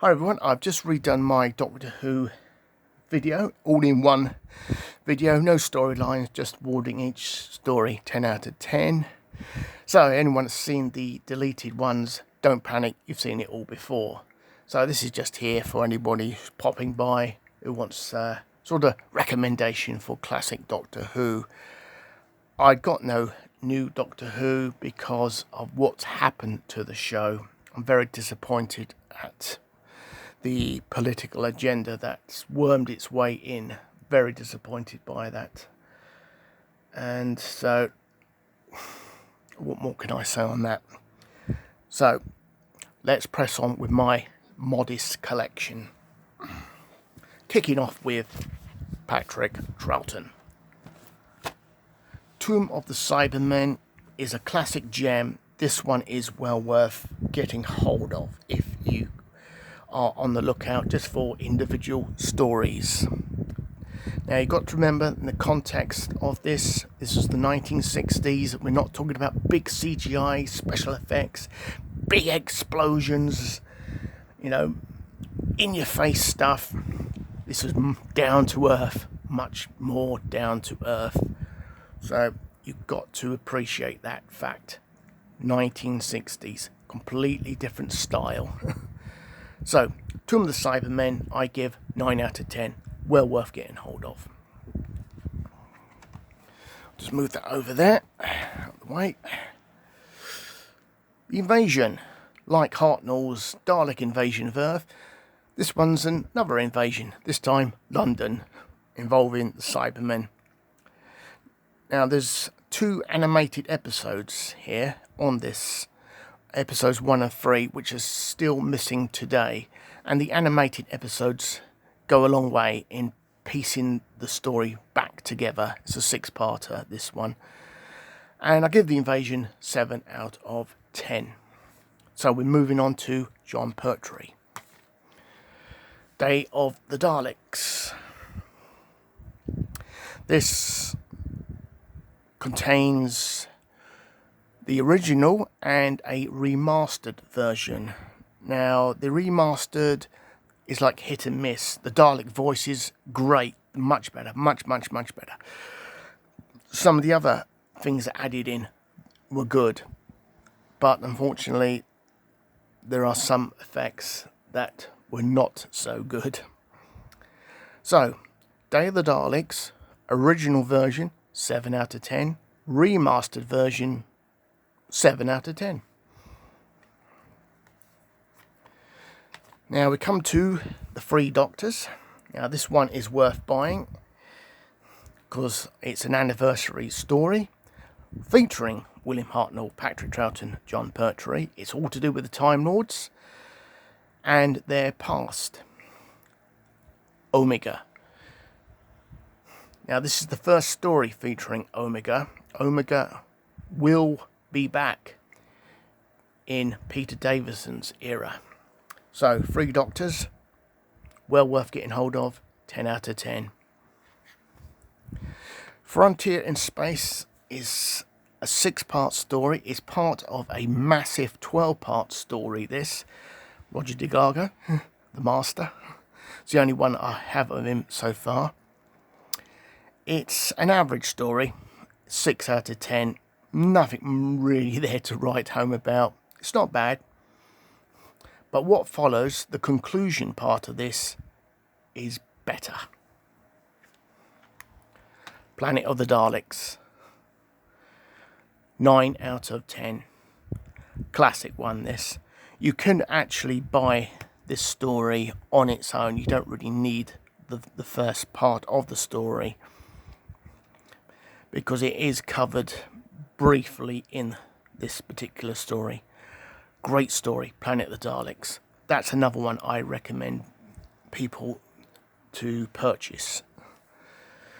Hi everyone, I've just redone my Doctor Who video, all in one video, no storylines, just awarding each story 10 out of 10. So anyone that's seen the deleted ones, don't panic, you've seen it all before. So this is just here for anybody who's popping by who wants sort of recommendation for classic Doctor Who. I got no new Doctor Who because of what's happened to the show. I'm very disappointed at the political agenda that's wormed its way in. Very disappointed by that. And so, what more can I say on that? So, let's press on with my modest collection. Kicking off with Patrick Troughton. Tomb of the Cybermen is a classic gem. This one is well worth getting hold of if you are on the lookout just for individual stories. Now you've got to remember, in the context of this was the 1960s. We're not talking about big CGI special effects, big explosions, you know, in your face stuff. This was down to earth, much more down to earth. So you've got to appreciate that fact. 1960s, completely different style. So, Tomb of the Cybermen, I give 9 out of 10. Well worth getting hold of. Just move that over there, out of the way. The Invasion, like Hartnell's Dalek Invasion of Earth, this one's another invasion, this time London, involving the Cybermen. Now, there's 2 animated episodes here on this. Episodes 1 and 3, which are still missing today, and the animated episodes go a long way in piecing the story back together. It's a 6-parter, this one, and I give the Invasion 7 out of 10. So we're moving on to Jon Pertwee. Day of the Daleks. This contains the original and a remastered version. Now, the remastered is like hit and miss. The Dalek voice is great, much better, much better. Some of the other things that added in were good, but unfortunately, there are some effects that were not so good. So, Day of the Daleks, original version, 7 out of 10. Remastered version, 7 out of 10. Now we come to the Three Doctors. Now this one is worth buying because it's an anniversary story featuring William Hartnell, Patrick Troughton, Jon Pertwee. It's all to do with the Time Lords and their past. Omega. Now this is the first story featuring Omega. Omega will be back in Peter Davison's era. So, 3 Doctors, well worth getting hold of, 10 out of 10. Frontier in Space is a 6-part story. It's part of a massive 12-part story, this. Roger DeGargo, the master. It's the only one I have of him so far. It's an average story, 6 out of 10. Nothing really there to write home about. It's not bad. But what follows, the conclusion part of this, is better. Planet of the Daleks. 9 out of 10. Classic one, this. You can actually buy this story on its own. You don't really need the first part of the story, because it is covered briefly in this particular story. Great story, Planet of the Daleks. That's another one I recommend people to purchase.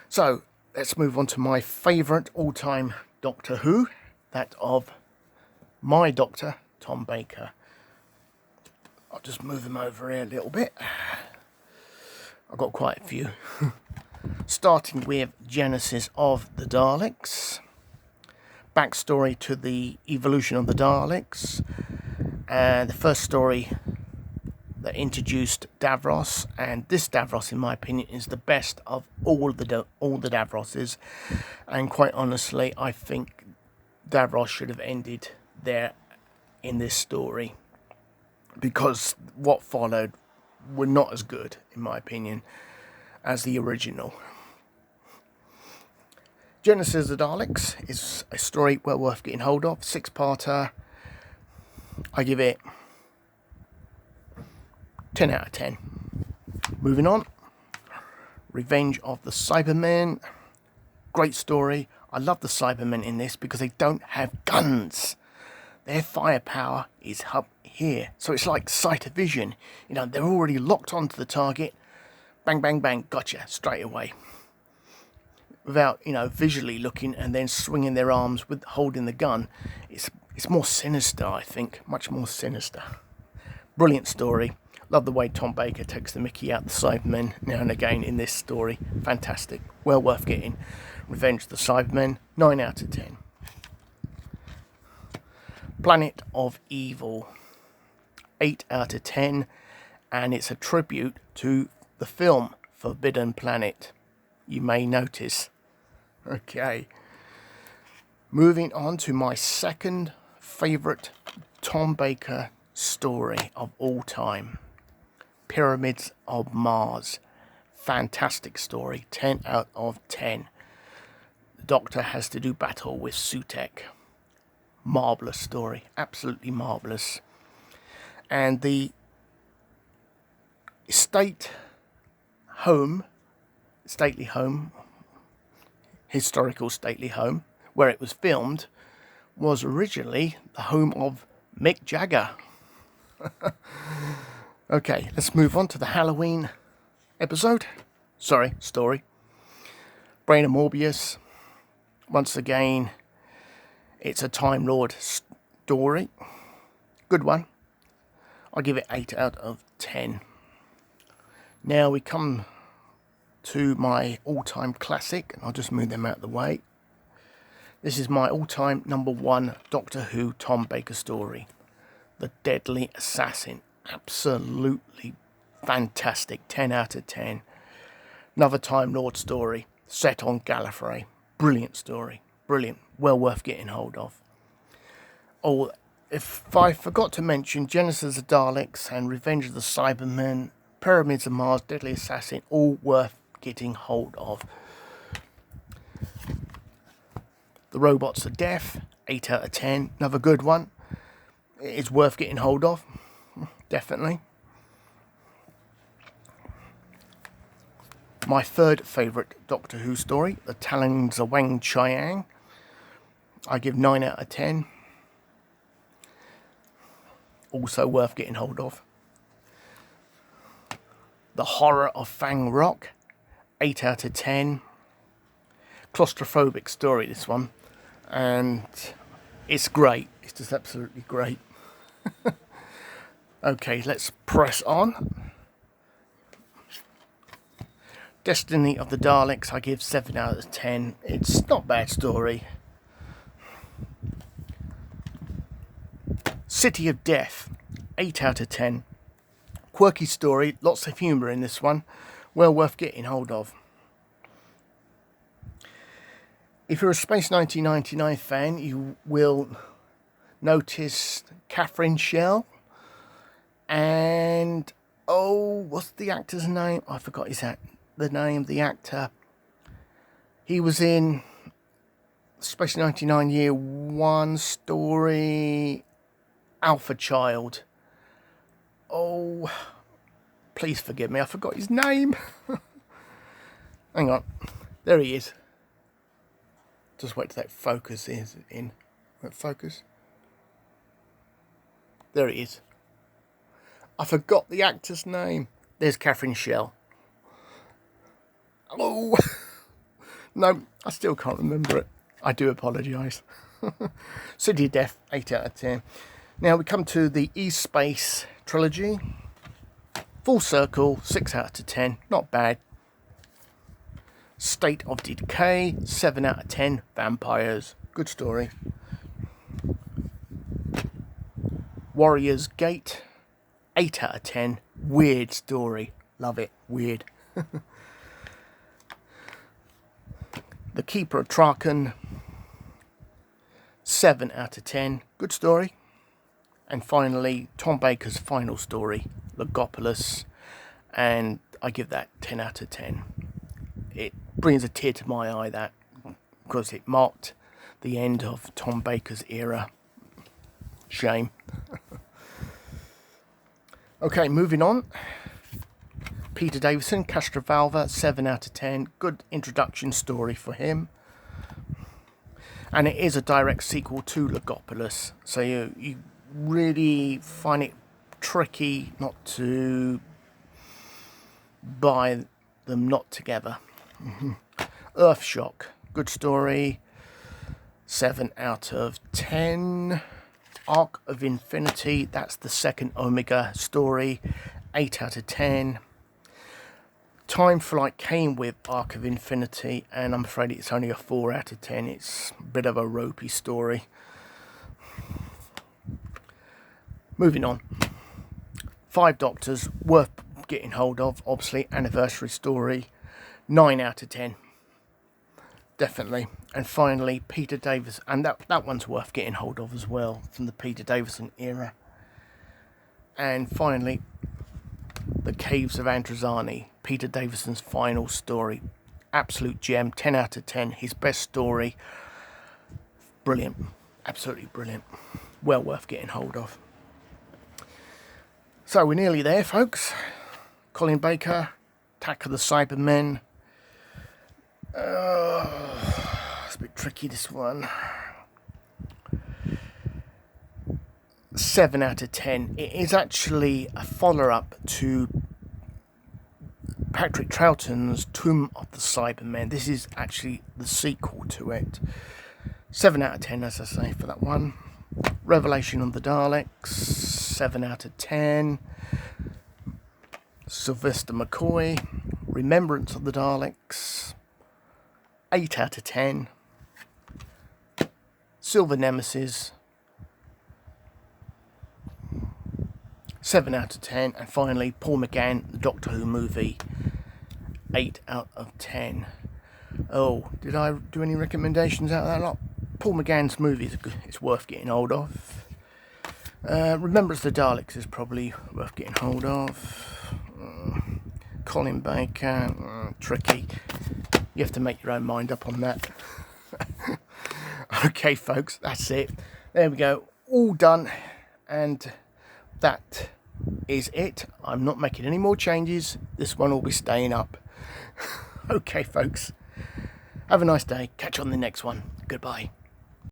So, let's move on to my favourite all-time Doctor Who, that of my Doctor, Tom Baker. I'll just move him over here a little bit. I've got quite a few. Starting with Genesis of the Daleks. Backstory to the evolution of the Daleks. And the first story that introduced Davros, and this Davros, in my opinion, is the best of all the Davroses. And quite honestly, I think Davros should have ended there in this story, because what followed were not as good, in my opinion, as the original. Genesis of the Daleks is a story well worth getting hold of. 6-parter. I give it 10 out of 10. Moving on. Revenge of the Cybermen. Great story. I love the Cybermen in this because they don't have guns. Their firepower is up here. So it's like sight of vision. You know, they're already locked onto the target. Bang, bang, bang. Gotcha. Straight away. Without, you know, visually looking and then swinging their arms with holding the gun. It's more sinister, I think. Much more sinister. Brilliant story. Love the way Tom Baker takes the mickey out the Cybermen now and again in this story. Fantastic. Well worth getting. Revenge of the Cybermen. 9 out of 10. Planet of Evil. 8 out of 10. And it's a tribute to the film Forbidden Planet. You may notice. Okay. Moving on to my second favourite Tom Baker story of all time. Pyramids of Mars. Fantastic story. 10 out of 10. The Doctor has to do battle with Sutekh. Marvellous story. Absolutely marvellous. And the stately home, historical stately home, where it was filmed, was originally the home of Mick Jagger. Okay, let's move on to the Halloween story. Brain of Morbius. Once again, it's a Time Lord story. Good one. I'll give it 8 out of 10. Now we come to my all-time classic, and I'll just move them out of the way. This is my all-time number 1 Doctor Who Tom Baker story. The Deadly Assassin. Absolutely fantastic. 10 out of 10. Another Time Lord story set on Gallifrey. Brilliant story. Brilliant. Well worth getting hold of. Oh, if I forgot to mention, Genesis of the Daleks and Revenge of the Cybermen, Pyramids of Mars, Deadly Assassin, all worth getting hold of. The Robots of Death, 8 out of 10. Another good one. It's worth getting hold of. Definitely. My third favourite Doctor Who story, The Talons of Weng-Chiang. I give 9 out of 10. Also worth getting hold of. The Horror of Fang Rock, 8 out of 10. Claustrophobic story, this one. And it's great. It's just absolutely great. Okay, let's press on. Destiny of the Daleks, I give 7 out of 10. It's not a bad story. City of Death, 8 out of 10. Quirky story, lots of humour in this one. Well worth getting hold of. If you're a Space 1999 fan, you will notice Catherine Shell. And, what's the actor's name? I forgot the name of the actor. He was in Space 99 Year 1 story, Alpha Child. Oh, please forgive me, I forgot his name. Hang on, there he is. Just wait till that focus is in. Focus. There he is. I forgot the actor's name. There's Catherine Shell. Oh, no, I still can't remember it. I do apologise. City of Death, 8 out of 10. Now we come to the E-Space trilogy. Full Circle, 6 out of 10. Not bad. State of Decay, 7 out of 10. Vampires, good story. Warrior's Gate, 8 out of 10. Weird story. Love it. Weird. The Keeper of Traken. 7 out of 10. Good story. And finally, Tom Baker's final story, Logopolis. And I give that 10 out of 10. It brings a tear to my eye, that, because it marked the end of Tom Baker's era. Shame. Okay, moving on. Peter Davison, Castrovalva, 7 out of 10. Good introduction story for him. And it is a direct sequel to Logopolis. So you really find it tricky not to buy them not together. Earthshock, good story. 7 out of 10. Arc of Infinity, that's the second Omega story. 8 out of 10. Time Flight came with Arc of Infinity, and I'm afraid it's only a 4 out of 10. It's a bit of a ropey story. Moving on. 5 Doctors, worth getting hold of, obviously. Anniversary story. 9 out of 10. Definitely. And finally, Peter Davison, and that one's worth getting hold of as well, from the Peter Davison era. And finally, The Caves of Androzani, Peter Davison's final story. Absolute gem, 10 out of 10. His best story. Brilliant. Absolutely brilliant. Well worth getting hold of. So we're nearly there, folks. Colin Baker, Attack of the Cybermen. It's a bit tricky, this one. 7 out of 10. It is actually a follow-up to Patrick Troughton's Tomb of the Cybermen. This is actually the sequel to it. 7 out of 10, as I say, for that one. Revelation on the Daleks. 7 out of 10. Sylvester McCoy. Remembrance of the Daleks. 8 out of 10. Silver Nemesis. 7 out of 10. And finally, Paul McGann, the Doctor Who movie. 8 out of 10. Oh, did I do any recommendations out of that lot? Paul McGann's movie is good. It's worth getting hold of. Remembrance of the Daleks is probably worth getting hold of. Colin Baker, tricky. You have to make your own mind up on that. Okay, folks, that's it. There we go. All done. And that is it. I'm not making any more changes. This one will be staying up. Okay, folks. Have a nice day. Catch you on the next one. Goodbye.